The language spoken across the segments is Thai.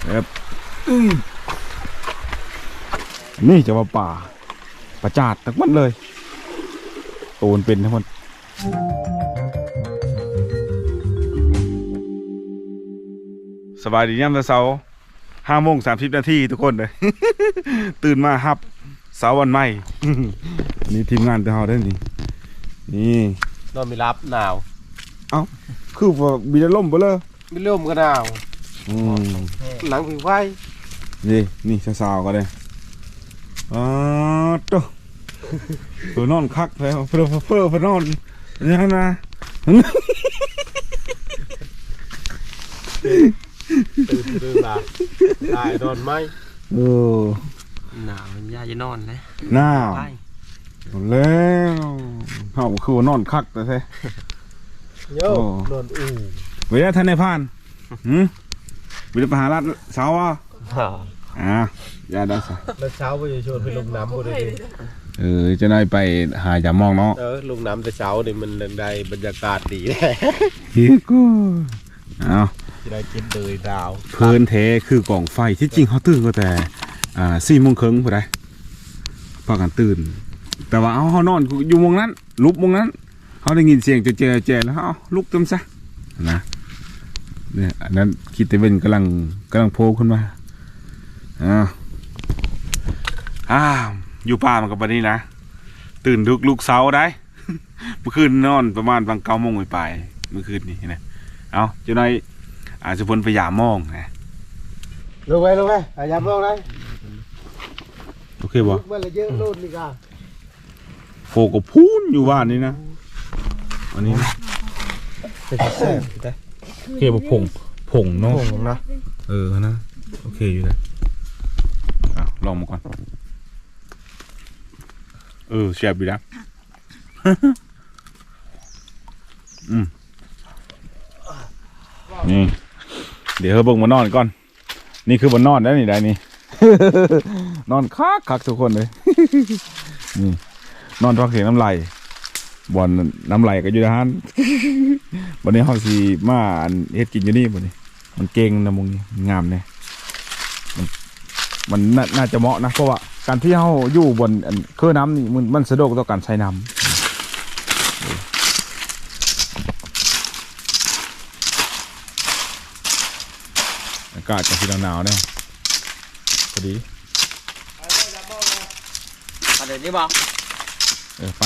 ครับนี่จะมาป่าประจาดทั้งหมดเลยโตนเป็นทั้งหมดสบายดีเนี่ยามเช้า5:30 น.ทุกคนเลย ตื่นมาฮับเสาร์วันใหม่ นี่ทีมงานเราได้นี่นอนไม่รับหนาวเอ้าคือว่ามีแต่ลมไปเลยไม่ร่มก็หนาวหลังผิวไฟนี่สาวๆก็ได้ตัวนอนคักแล้วเพื่อนอนยังนะตื่นมาได้นอนไหมหนาวย่าจะนอนนะหนาวแล้วเขาคือว่านอนคักแต่แท้โย่นอนเวลาท่านในพานวิทยาหาลัดเช้าอ่ะอย่าได้สิแล้วเช้าไปชวนไปลงน้ำบ่ได้จะได้ไปหาอย่ามองเนาะลงน้ำแต่เช้าเนี่ยมันได้บรรยากาศดีเลยฮิกูจะได้กินเลยดาวเพื่อนเทคือกล่องไฟที่จริงเขาตื่นก็แต่4:30พอได้พากันตื่นแต่ว่าเขานอนอยู่วงนั้นลุกวงนั้นเขาได้ยินเสียงเจแล้วเขาลุกเต็มซะนะเนี่ยอันนั้นคิดแต่เป็นกำลังโผล่ขึ้นมาอยู่ป่ามันกับวันนี้นะตื่นลุกเช้าได้ เมื่อคืนนอนประมาณบาง9 โมงไปเมื่อคืนนี้นะเอาเจ้านายอาจจะพ้นไปยามมองนะลงไปยามมองได้โอเคบ่มันเลยเยอะโลดนี่ก่ะโฟก็พูนอยู่บ้านนี้นะอันนี้แซ่บได้โอเคบ่ผงเนาะนะนะโอเคอยู่เลยลองมาก่อนเสียบอยู่แล้วนี่เดี๋ยวเบิ่งมานอนก่อนนี่คือบนนอนได้นี่ได้นี่ นอนคักทุกคนเลย นี่นอนท้องเสียงน้ำไหลบอลน้ำไหลก็อยู่ด้านวันนี้เขาสีมาเฮ็ดกินอยู่นี่วันนี้มันเก่งนะมึงนี่งามเนี่ยมันน่าจะเหมาะนะเพราะว่าการที่เขาอยู่บนเครื่องน้ำนี่มันสะดวกต่อการใช้น้ำอากาศจะสีหนาวเนี่ยพอดีเดี๋ยวนี้บอกไป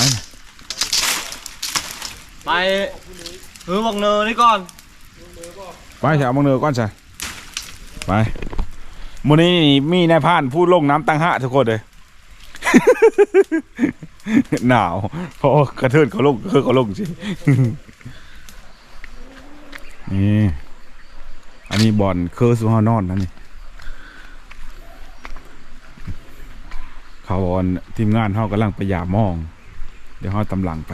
บังเนอนี่ก่อนไปจะเอาบังเนอก่อนใช่ไปมื้อนี้มีนายพานพูดลงน้ำตั้งหะทุกคนเลย หนาวเพราะกระเทินเขาลงสินี่อันนี้บอลเคอร์ซูฮานอนนะนี่เขาบอลทีมงานเขากำลังไปยามองเดี๋ยวเขาตำลังไป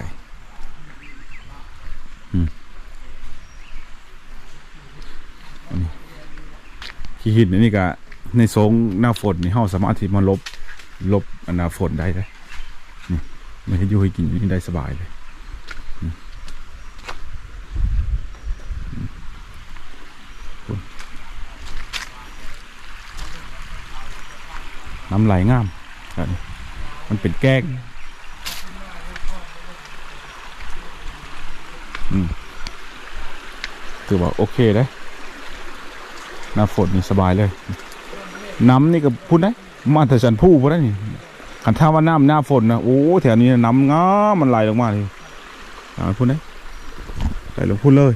ขี้หินนี่ก็ในโซงหน้าฝนนี่เขาสามารถที่มาลบหน้าฝนได้เลยนี่ไม่ให้อยู่ให้กินนี่ได้สบายเลยน้ำไหลงามมันเป็นแก้งถือว่าโอเคเลยหน้าฝนนี่สบายเลยน้ำนี่ก็พูดได้มาแต่ฉันพูดได้นี่ขันท่าว่าหน้าฝนนะโอ้แถวนี้น้ำง้ามันไหลลงมาเลยพูดได้ไหลลงพูดเลย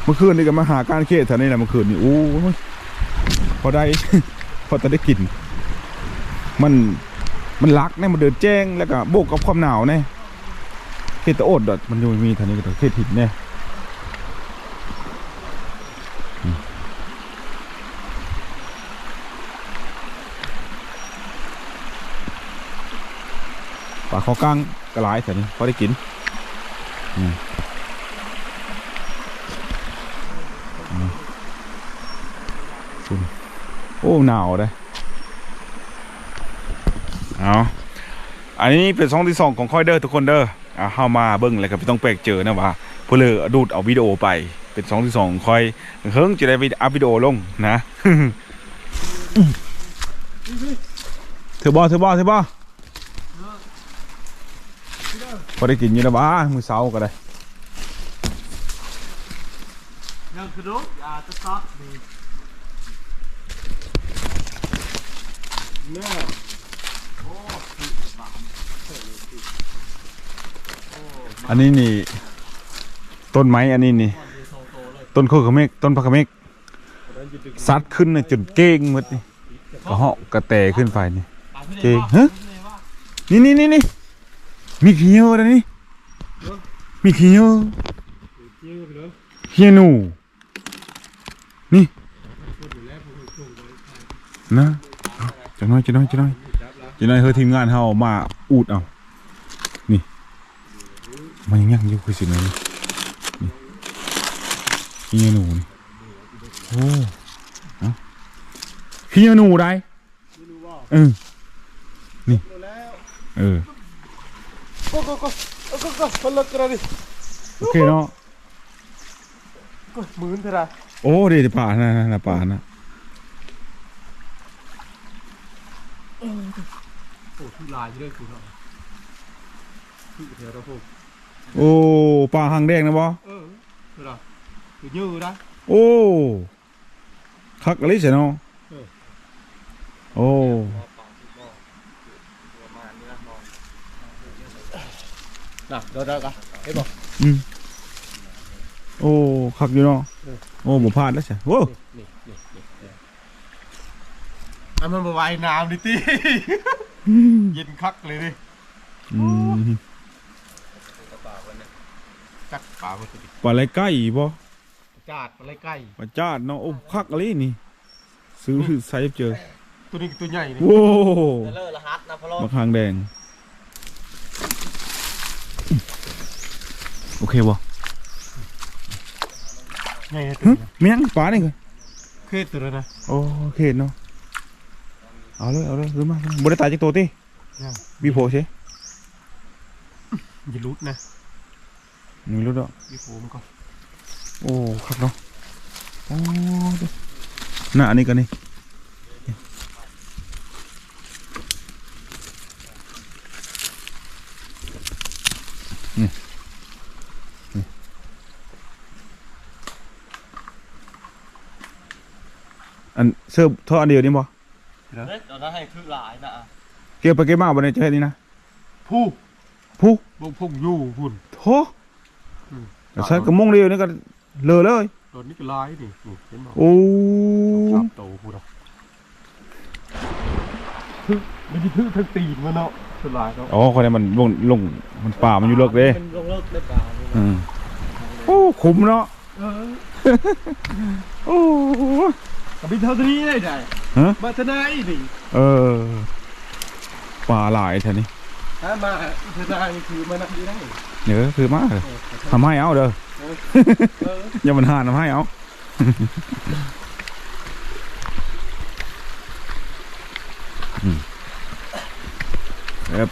เมื่อคืนนี่ก็มาหาการเขตแถวนี้แหละเมื่อคืนนี่โอ้พอจะได้กินมันรักเนี่ยมันเดินแจ้งแล้วก็โบกกับความหนาวเนี่ยเขตตะโอดมันอยู่มีแถวนี้ก็เขตหินเนี่ยปลาข้าวกั้งกระไรแถวนี้พอได้กิน โอ้หนาวเลยเอาอันนี้เป็นช่องที่2ของค่อยเด้อทุกคนเด้อเข้ามาเบิ้งอะไรก็ไม่ต้องแปลกเจอนะว่าเพื่อดูดเอาวิดีโอไปเป็นช่องที่2ค่อยเฮิงจะได้อัพวิดีโอลงนะ เธอบ่พอได้กินอยู่นะบ้ามือเช้าก็ได้ ยังคือรู้อย่าตะกะดีเนี่ย อันนี้นี่ต้นไม้อันนี้นี่ต้นโคกเมกต้นพักเมกซัดขึ้นนะจนเก้งหมดนี่กระเหาะกระแตขึ้นไปนี่เก้งฮะนี่มีขี้เหนียวอะไรนี่มีขี้เหนียวเฮียหนูนี่นะจังน้อยเฮ้ยทีมงานเฮามาอูดเอานี่มันยังอยู่คือสิไหนนี่เฮียหนูนี่โอ้เฮียหนูได้นี่ก็คนละกระดิ โอเคเนาะ ก็หมื่นเท่าไร โอ้เดี๋ยวป่านะป่านะ โอ้ที่ลายเรื่อยคุณเนาะที่เดี๋ยวเราพูด โอ้ป่าหางแดงนะบ่เท่าไรคือยืดนะ โอ้คักอะไรเสียเนาะโอ้ น่ะเดี๋ยวกันเห็นบ่ โอ้คักอยู่เนาะโอ้บ่พลาดแล้วใช่โอ้มันมาว่ายน้ำดิตีเย็นคักเลยดิจักป่ามันติด ปลาไหลไก่บ่ จาดอะไรใกล้ ปลาจาดเนาะโอ้คักอะไรนี่ซื้อใส่เจอ ตัวนี้ตัวใหญ่นี่ โอ้ เลิศรหัสนะพะโล้ มะขางแดงโอเคบ่ ใหญ่ตัวนี้ เมียงปลานี่คือ เคยตัวนะ โอ้เห็นเนาะเอาเลยรู้มาบ่ได้ตายจากตัวติบีโพใช่ อย่าลุดนะ มึงรู้ดอก มีโฟมก่อน โอ้คักเนาะโอ้น่ะอันนี้กันนี่อันเสิร์ฟเท่าอันเดียวนี่บ่ เราได้ให้คือหลายนะ เก็บไปเก็บมาบ่ได้จะเฮ็ดนี่นะ ผู้ ผู้ บุกพุ่งยู่หุ่น โธ่แต่ใช้กระมงเดียวนี่ก็เลอะเลย ตัวนี้ก็ลายนี่เห็นบ่ โอ้ จับโตพูดอ่ะมันจะทึ่งทั้งตีนมันเนาะสลายเนาะ อ๋อคนนี้มันลงมันป่ามันอยู่เลิกเด้ เป็นลงเลิกได้เปล่า โอ้คุ้มเนาะโอ้ กับพี่เท่านี้ได้ไง ฮะ มาทนายนี่ ป่าหลายแท้นี่ ถ้ามาทนายคือมานักดีได้ เดี๋ยวคือมากทำให้เอาเด้ออย่ามันหาทำให้เอาครับ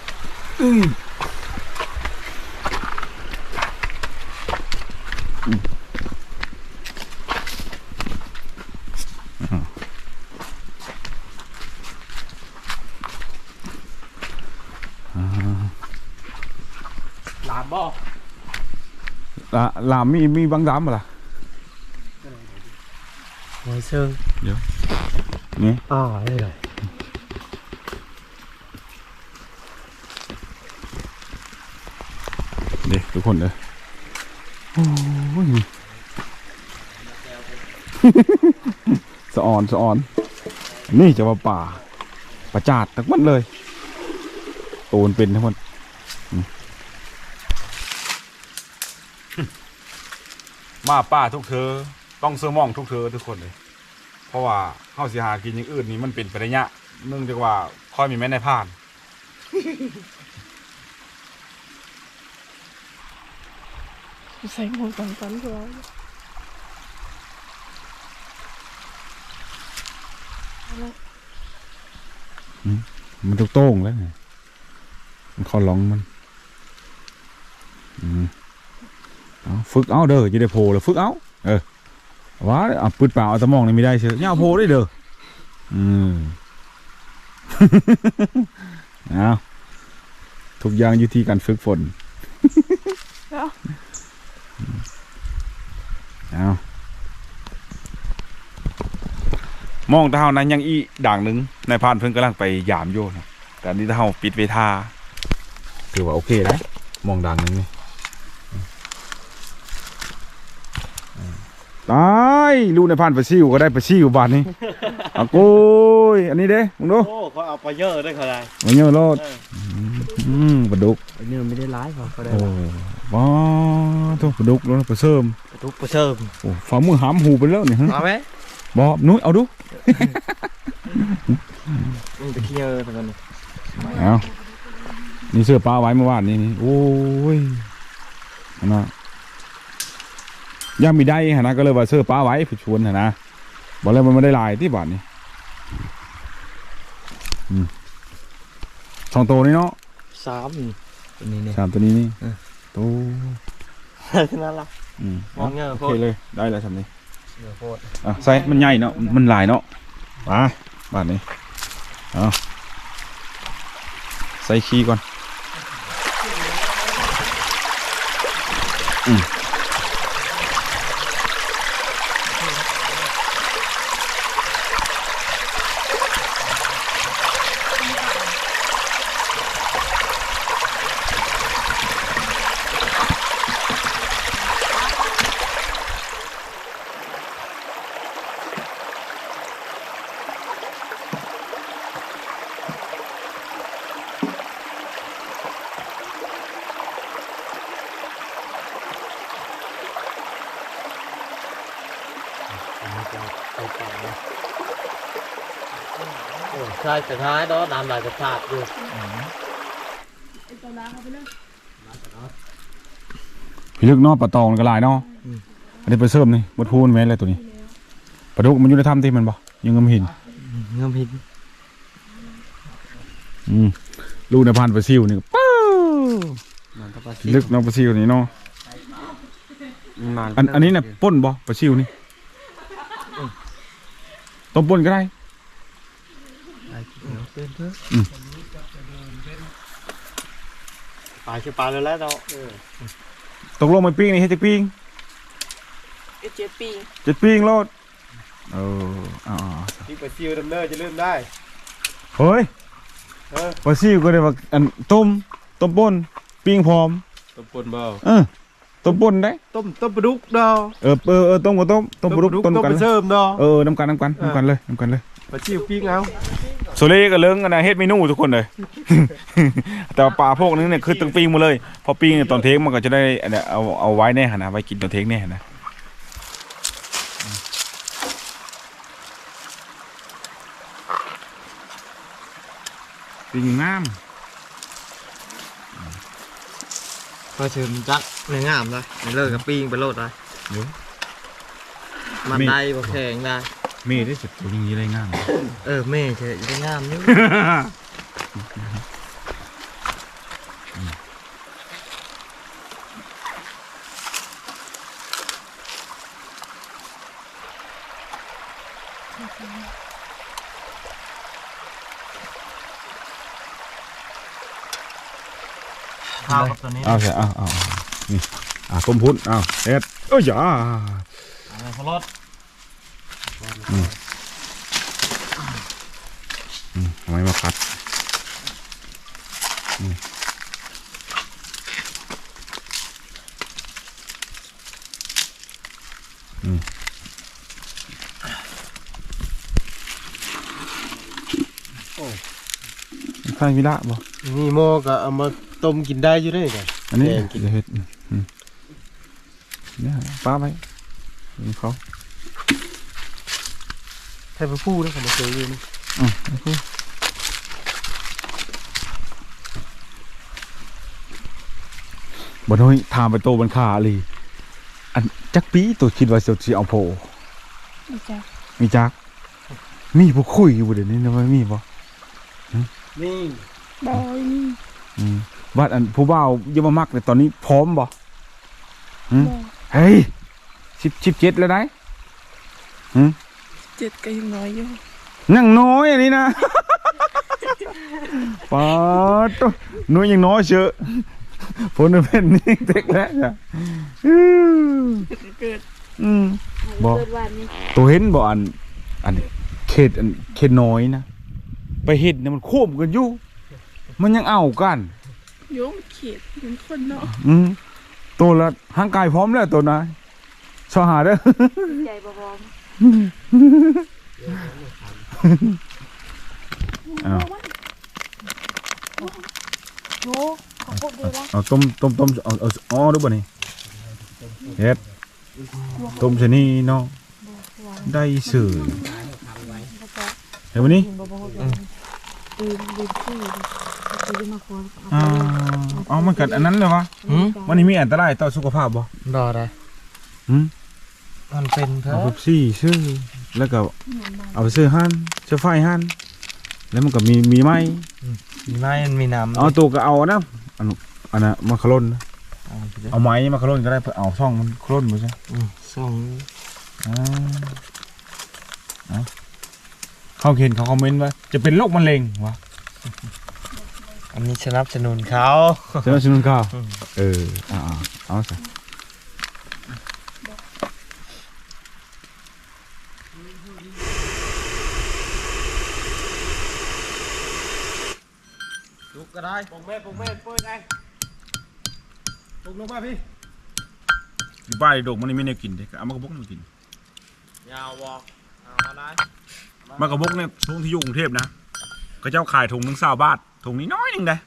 หลามบ่ ลามมีบางดำป่ะล่ะ หอยเชิง เดี๋ยวนี่ ได้เลย เด็กทุกคนเลยโอ้ย สะออนนี่จะว่าป่าประจาดทั้งหมดเลยโตนเป็นทั้งหมดมาป่าทุกเธอต้องเสื้อมองทุกเธอทุกคนเลยเพราะว่าข้าวสีหากินอย่างอื่นนี่มันเป็นไประยะเนื่องจากว่าค่อยมีแม่ในผ่าน ใส่หมวกกันตัว มันโต้งแล้วไงมันคอร้องมันเอาฝึกเอาเด้อจะได้โผล่แล้วฝึกเอาว้าเอาปืนเปล่าเอาตะมองนี่ไม่ได้เชียวเนี่ยเอาโผล่ได้เด้อเอาทุกอย่างอยู่ที่การฝึกฝนเอามองเท้านั้นยังอีด่างหนึ่งนายพานเพิ่งกำลังไปยามโยนะแต่นี่เท้าปิดเวทาถือว่าโอเคนะมองด่างหนึ่งนี่ตายลูกนายพานไปซิวก็ได้ไปซิวบานนี้เอาโก้ยอันนี้เด้มึงดู โอ้เขาเอาไปเยอะได้ขนาด มาเยอะโลดปลาดุก เนื้อไม่ได้ร้ายเขาได้ โอ้ว้าทุกปลาดุกแล้วปลาเสริม ทุกประเสริม โอ้ฝ่ามือหามหูไปแล้วเนี่ย เอาไหม บอนุ้ยเอาดู มันจะเคี่ยวทั้งนั้น เอานี่เสื้อปลาไว้เมื่อวานนี่โอ้ยนะย่ามีได้ฮะนะก็เลยว่าเสื้อปลาไว้ผู้ชวนฮะนะบอกแล้วมันไม่ได้ลายที่บ้านนี่สองตัวนี้เนาะ 3ตัวนี้เนี่ย สามตัวนี้นี่ตัว นั่นล่ะ มองเงี้ย โอ โค เค ตร เลยได้แล้วทำนี้ เนื้อโคตร ใส่มันใหญ่เนาะมันหลายเนาะมาบ้านนี้เอาใส่ขี้ก่อนใช่แต่ท้ายđó làm lại cái sạp rồi พี่ลึกเนาะปลาตองก็หลายเนาะอันนี้ไปเสริมนี่บดพูนแม่นอะไรตัวนี้ปลาดุกมันอยู่ในถ้ำที่มันบ่ยังงมหิน ngâm hình ลูกในพันปลาซิวนี่ป้าลึกเนาะปลาซิวนี่เนาะอันนี้เนี่ยป่นบ่ปลาซิวนี่ต้มป่นก็ได้ phải chưa phải lên đâu ตกลงมันปิ้งนี่ให้จะปิ้ง เจ็ดปี จะปิ้งโลดอ๋อ ที่ไปซิวดำเนินจะเริ่มได้ เฮ้ยปลาซิวก็ได้ว่าอันต้มป่นปิ้งพร้อม ต้มปนเบา ต้มป่นได้ ต้มปลาดุกดาว ต้มกับต้มปลาดุกต้ม ต้ม กัน ไปเสริมดาว น้ำกันเลย ปลาชิวปิ้งเอา โซเล่ก็เลิ้งกันนะเฮ็ดเมนูทุกคนเลย แต่ว่าปลาพวกนี้เนี่ยคือตึงปิ้งหมดเลยพอปิ้งเนี่ยตอนเทคมันก็จะได้เอาไว้แน่นะไว้กินตอนเทคแน่นะปิ้งงาม พอเชิญจักในงามเลยในเลิกกับปิ้งไปโลดได้มันได้บ่แข็งได้ เมย์ได้สุดยิงยี่ได้งาม แม่เฉยได้งามอยู่ ข้าวกับตัวนี้ เอาใช่เอานี่ก้มพุ้นเอาเฮ็ดอย่า อะไรพอรถ ทำไมมาคัดใช่วิละบ่ นี่โมก็เอามาต้มกินได้อยู่ด้วยกัน อันนี้จะเฮ็ดเนี่ยป้าไว้เขา ให้ไปพูดนะผมมาเจออยู่นี่ บ่น้อยทามไปโตบันคาเลยอันจักปีตัวคิดว่าสิเอาโพ จ้ะ มีจัก มีผู้คุยอยู่เดี๋ยวนี้นะว่ามีบ่ นี่ บอยนี่ บัดอันผู้บ่าวยังมามักเลยตอนนี้พร้อมบ่ บอย เฮ้ย17แล้วได้ 7ก็ยังน้อยอยู่ นั่งน้อยอันนี้นะ ปาดตัวน้อยยังน้อยเชอะผลเป็นนี่เด็กแล้วจ้ะ เกิด บ่ เกิดวันนี้ ตัวเห็นบ่อันเขตน้อยนะไปเห็ดเนี่ยมันควบกันอยู่มันยังเอากัน โยมเขียดเป็นคนเนาะ ตัวละห่างกายพร้อมแล้วตัวนะชอหาเด้อ ใหญ่บ่บอม อ้าว โยขอพูดดีว่า เอาต้มเอาอ๋อดูบ่นี่เฮ็ดต้มชะนีเนาะได้สื่อเห็นบ่นี่ เอามันกัดอันนั้นเลยวะวันนี้มีอันตรายต่อสุขภาพบ่ รอได้ มันเป็นเพ เอา ราะ เป๊ปซี่ซื้อแล้วก็เอาไปซื้อหั่นซื้อไฟหั่นแล้วมันก็มีไม้ มีไม้มันมีน้ำ เอาตัวก็เอานะอันน่ะมาคาร่นนะ เอาไปเลย เอาไม้มาคาร่นก็ได้เพื่อเอาช่องมันคาร่นบ่ใช่ ส่ง เขาเห็นเขาคอมเมนต์ว่าจะเป็นโรคมะเร็งวะ อันนี้สนับสนุนเขา ใช่ไหมชินุนข้าวเอาสิ ลุกก็ได้ ปงแม่เปิดไงปงลงมาพี่ อยู่บ้านดกมันนี่ไม่ได้กินเด็กเอามากระบอกมากิน ยาววอกเอาอะไร มากระบอกเนี่ยช่วงที่อยู่กรุงเทพนะก็เจ้าขายถุงนึง20 บาทถุงนี้น้อยนึงได้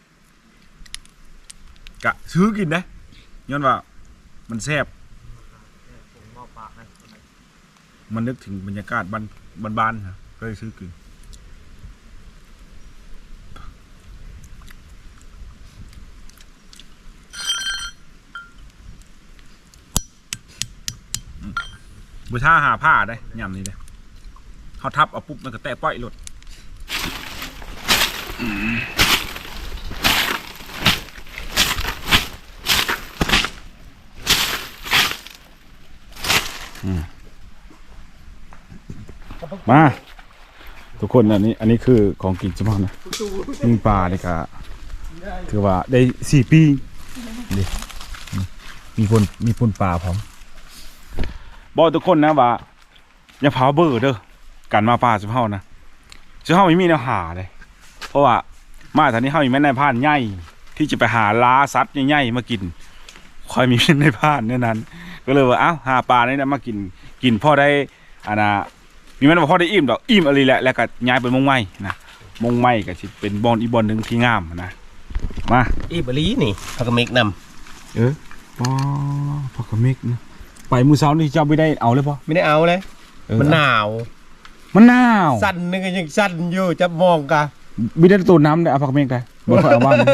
กะซื้อกินได้ย้อนว่ามันแซ่บมันนึกถึงบรรยากาศบ้านๆนะก็เลยซื้อกินบุท่าหาผ้าได้ยำนี้ได้เขาทับเอาปุ๊บมันก็แตะป้อยหลดมาทุกคนอันนี้คือของกินเฉพาะนะยิงปลาเนี่ยก็ถือว่าได้4 ปีดิมีปนปลาพร้อมบอกทุกคนนะว่าอย่าเผาเบอร์เด้อกันมาปลาเฉพาะนะเฉพาะไม่มีแนวหาเลยเพราะว่ามาตอนนี้เขามีแม่นายพรานใหญ่ที่จะไปหาล้าซัดใหญ่ๆมากินคอยมีแม่นายพรานเนี่ยนั้น ก็เลยว่าอ้าวหาปลาเนี่ยมากินพ่อได้มีแม่นว่าพ่อได้อิ่มดอกอิ่มอะไรแหละแล้วก็ย้ายไปมงไม้นะมงไม้ก็สิเป็นบอลอีบอลหนึ่งที่งามนะมา อีบลีนี่พักเมกน ปอพักกะเมกนะไปมือเช้านี่เจ้าไม่ได้เอาเลยปะ ำไม่ได้เอาเลยมันหนาว มันหนาว สั่นนึงก็ยังสั่นอยู่จะมองกะ ไม่ได้ตัวน้ำได้เอาพักกะเมกได้บ่ค่อยเอาบ้านนะ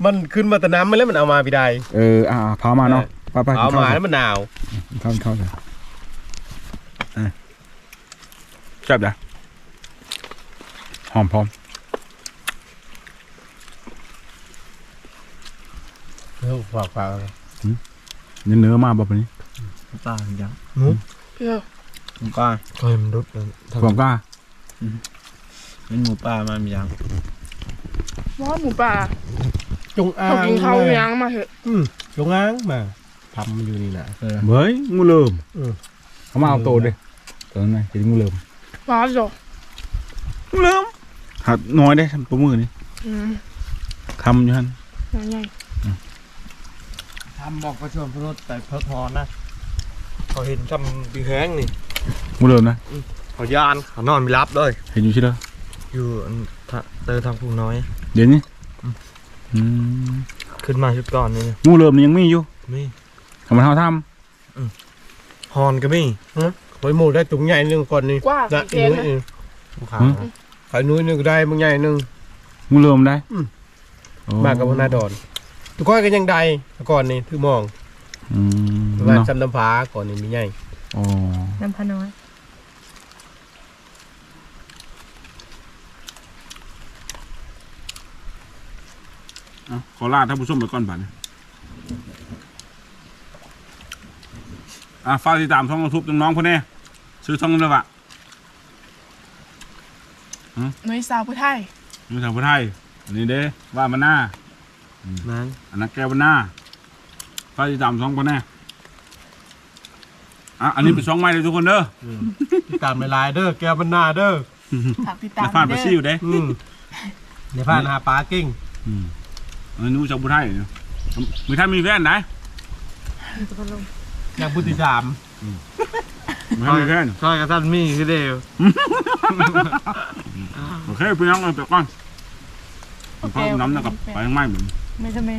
มันขึ้นมาแต่น้ำมันแล้วมันเอามาพี่ได้ พามาเนาะไป เอามาแล้วมันหนาว เข้าเลยแซ่บนะหอมพร้อม ฝาก เนื้อมาแบบนี้ ปลาอย่าง เพื่อ หมูปลาเคยมันรุดเลย ความกล้า เป็นหมูปลามันมีอย่าง ว่าหมูป่า จงอ้า เขา ง กินข้าวยังมาเถอะ จงอ้างมาทำมันอยู่นี่นะ เฮ้ยงูเหลิม อืม เขามาเอาโตดิตัวนั้นไงเป็นงูเหลิม ว้าวจ้ะ งูเหลิมหัดน้อยได้ทำตัวมือนี่ทำอยู่ฮัน ใหญ่ ทำบอกประชมพรสแต่เพอพอนะเขาเห็นทำปีแห้งนี่ งูเหลิมนะ เขายานเขานอนไม่รับเลย เห็นอยู่ใช่ไหม อยู่เตอทางพุงน้อย เดี๋ยวนี้ ขึ้นมาชุดก่อนนี่ งูเหลิมนี่ยังมีอยู่ มี ทำมันเท่าท ฮอนก็มี ไว้หมูได้ตุ่งใหญ่นึงก่อนนี่ กว่า นะ สีแดง นุ้ย นะ ขาว ไข่นุ้ยนึงก็ได้มึงใหญ่นึง ำงูเหลิมได้ มากกับพนาดอนตุก้อยก็ยังได้ก่อนนี่ถือมอง ว่า เนาะ จำน้ำผาก่อนนี่มีใหญ่ อ๋อ น้ำพะน้อย ขอลาท่านผู้ชมไปก่อนบัดนี้ฝากติดตามช่องยูทูบน้องๆพวกนี้ซื้อช่องนั้นเลยวะ หน่วยสาวผู้ไทย นี่ทางผู้ไทยอันนี้เด้ว่ามันหน้า นั่น อันนั้นแก้วมันหน้าฝากติดตามช่องพวกนี้อันนี้เป็นช่องใหม่เลยทุกคนเด้อ ติดตามในไลน์เด้อแก้วบรรณาเด้อ ฝากติดตาม จะผ่านไปซี่อยู่เด้ ในผ่านหาปลาเก่ง นู้ชาวผู้ไทยเนี่ยมีท่านมีแฟนไหน อย่างพุทธิสาม มีท่านมีแฟน ซอยกับท่านมีคือเดียว โอเคพี่น้องไปก่อนเพราะน้ำนะครับไปยังไม่เหมือน ไม่ใช่แม่